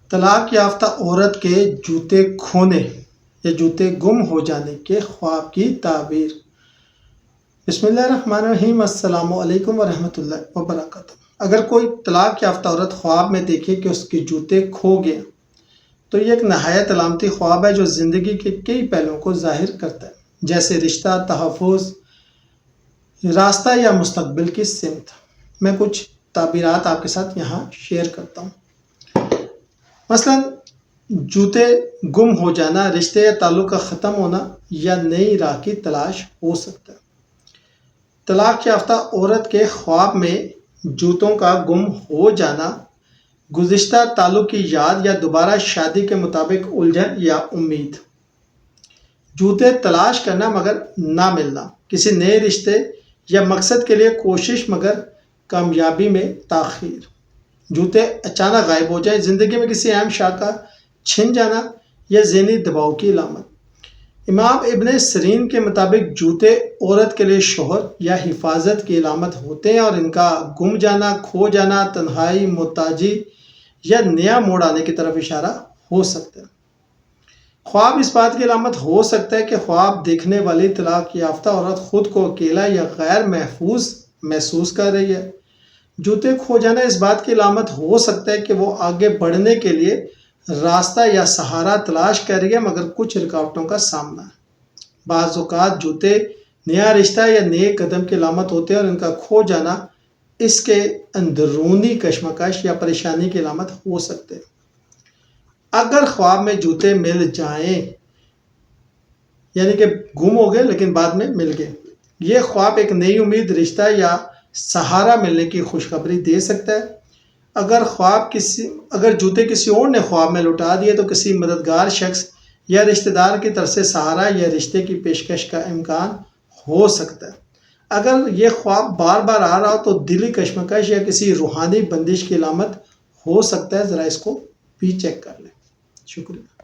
طلاق یافتہ عورت کے جوتے کھونے یا جوتے گم ہو جانے کے خواب کی تعبیر۔ بسم اللہ الرحمن الرحیم۔ السلام علیکم ورحمۃ اللہ وبرکاتہ۔ اگر کوئی طلاق یافتہ عورت خواب میں دیکھے کہ اس کے جوتے کھو گئے تو یہ ایک نہایت علامتی خواب ہے جو زندگی کے کئی پہلوؤں کو ظاہر کرتا ہے، جیسے رشتہ، تحفظ، راستہ یا مستقبل کی سمت۔ میں کچھ تعبیرات آپ کے ساتھ یہاں شیئر کرتا ہوں۔ مثلا جوتے گم ہو جانا رشتے یا تعلق کا ختم ہونا یا نئی راہ کی تلاش ہو سکتا ہے۔ طلاق یافتہ عورت کے خواب میں جوتوں کا گم ہو جانا گزشتہ تعلق کی یاد یا دوبارہ شادی کے مطابق الجھن یا امید۔ جوتے تلاش کرنا مگر نہ ملنا، کسی نئے رشتے یا مقصد کے لیے کوشش مگر کامیابی میں تاخیر۔ جوتے اچانک غائب ہو جائے، زندگی میں کسی اہم شاخ کا چھن جانا یا ذہنی دباؤ کی علامت۔ امام ابن سیرین کے مطابق جوتے عورت کے لیے شوہر یا حفاظت کی علامت ہوتے ہیں اور ان کا گم جانا، کھو جانا تنہائی، محتاجی یا نیا موڑ آنے کی طرف اشارہ ہو سکتا ہے۔ خواب اس بات کی علامت ہو سکتا ہے کہ خواب دیکھنے والی طلاق یافتہ عورت خود کو اکیلا یا غیر محفوظ محسوس کر رہی ہے۔ جوتے کھو جانا اس بات کی علامت ہو سکتا ہے کہ وہ آگے بڑھنے کے لیے راستہ یا سہارا تلاش کر رہی ہے مگر کچھ رکاوٹوں کا سامنا ہے۔ بعض اوقات جوتے نیا رشتہ یا نئے قدم کی علامت ہوتے ہیں اور ان کا کھو جانا اس کے اندرونی کشمکش یا پریشانی کی علامت ہو سکتے ہیں۔ اگر خواب میں جوتے مل جائیں یعنی کہ گم ہو گئے لیکن بعد میں مل گئے، یہ خواب ایک نئی امید، رشتہ یا سہارا ملنے کی خوشخبری دے سکتا ہے۔ اگر جوتے کسی اور نے خواب میں لوٹا دیے تو کسی مددگار شخص یا رشتہ دار کی طرف سے سہارا یا رشتے کی پیشکش کا امکان ہو سکتا ہے۔ اگر یہ خواب بار بار آ رہا ہو تو دلی کشمکش یا کسی روحانی بندش کی علامت ہو سکتا ہے، ذرا اس کو بھی چیک کر لیں۔ شکریہ۔